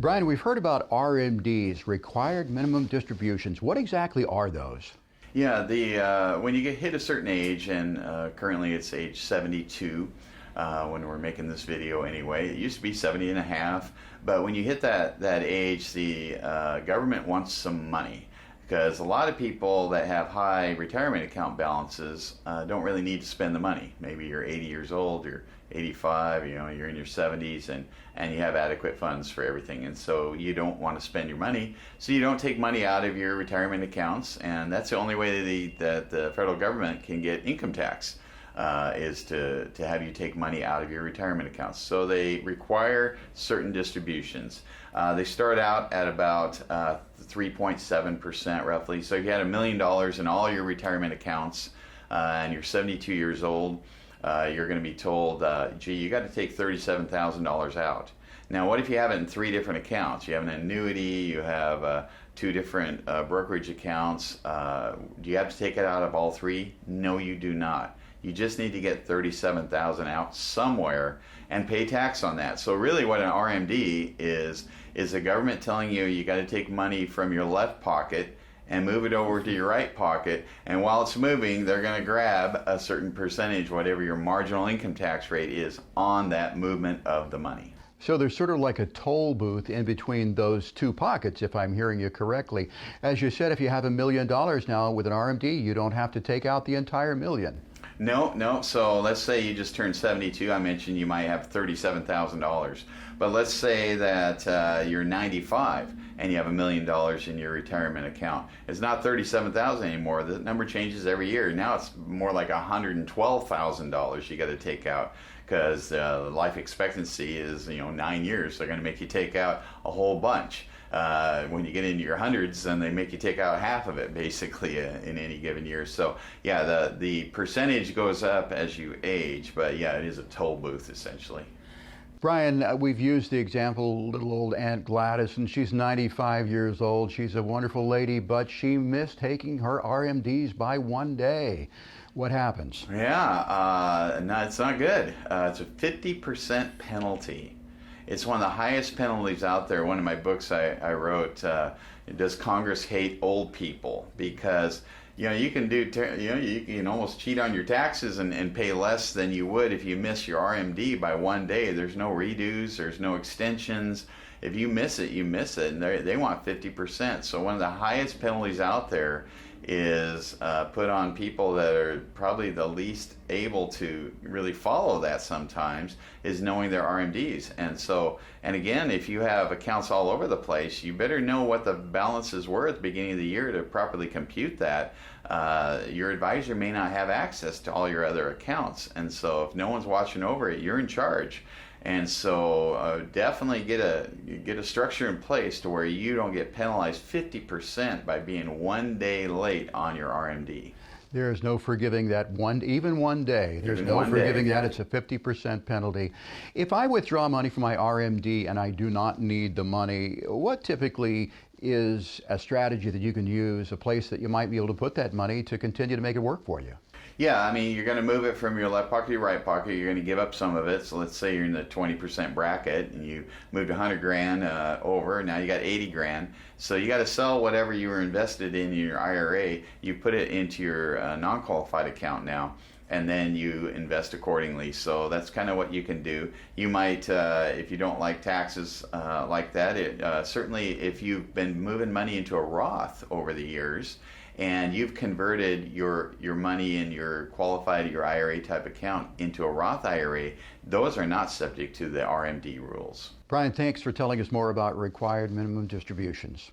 Brian, we've heard about RMDs, required minimum distributions. What exactly are those? Yeah, the when you get hit a certain age, and currently it's age 72 when we're making this video anyway. It used to be 70 and a half, but when you hit that age, the government wants some money. Because a lot of people that have high retirement account balances don't really need to spend the money. Maybe you're 80 years old, you're 85, you're in your 70s, and you have adequate funds for everything. And so you don't want to spend your money, so you don't take money out of your retirement accounts. And that's the only way that the federal government can get income tax, is to have you take money out of your retirement accounts. So they require certain distributions. They start out at about 3.7% roughly. So if you had $1 million in all your retirement accounts and you're 72 years old, you're going to be told, gee, you got to take $37,000 out. Now, what if you have it in 3 different accounts? You have an annuity, you have 2 different brokerage accounts. Do you have to take it out of all 3? No, you do not. You just need to get $37,000 out somewhere and pay tax on that. So really what an RMD is the government telling you you got to take money from your left pocket and move it over to your right pocket, and while it's moving, they're going to grab a certain percentage, whatever your marginal income tax rate is, on that movement of the money. So there's sort of like a toll booth in between those 2 pockets, if I'm hearing you correctly. As you said, if you have $1 million now with an RMD, you don't have to take out the entire million. No. So let's say you just turned 72. I mentioned you might have $37,000. But let's say that you're 95 and you have $1 million in your retirement account. It's not $37,000 anymore. The number changes every year. Now it's more like $112,000 you got to take out, because life expectancy is 9 years. They're going to make you take out a whole bunch. When you get into your hundreds, then they make you take out half of it basically in any given year. So yeah, the percentage goes up as you age, but yeah, it is a toll booth essentially. Brian, we've used the example, little old Aunt Gladys, and she's 95 years old. She's a wonderful lady, but she missed taking her RMDs by 1 day. What happens? Yeah, no, it's not good. It's a 50% penalty. It's one of the highest penalties out there. One of my books I wrote, Does Congress Hate Old People? Because you can you can almost cheat on your taxes and pay less than you would if you miss your RMD by 1 day. There's no redos, there's no extensions. If you miss it, you miss it, and they want 50%. So one of the highest penalties out there is put on people that are probably the least able to really follow that sometimes, is knowing their RMDs. And again, if you have accounts all over the place, you better know what the balances were at the beginning of the year to properly compute that. Your advisor may not have access to all your other accounts, and so if no one's watching over it, you're in charge. And so definitely get a structure in place to where you don't get penalized 50% by being 1 day late on your RMD. There is no forgiving that even 1 day. There's no forgiving that. It's a 50% penalty. If I withdraw money from my RMD and I do not need the money, what typically is a strategy that you can use, a place that you might be able to put that money to continue to make it work for you? Yeah, I mean, you're going to move it from your left pocket to your right pocket. You're going to give up some of it. So let's say you're in the 20% bracket and you moved 100 grand over. Now you got 80 grand. So you got to sell whatever you were invested in your IRA. You put it into your non-qualified account now, and then you invest accordingly. So that's kind of what you can do. You might, if you don't like taxes like that, certainly if you've been moving money into a Roth over the years, and you've converted your money in your IRA type account into a Roth IRA, those are not subject to the RMD rules. Brian, thanks for telling us more about required minimum distributions.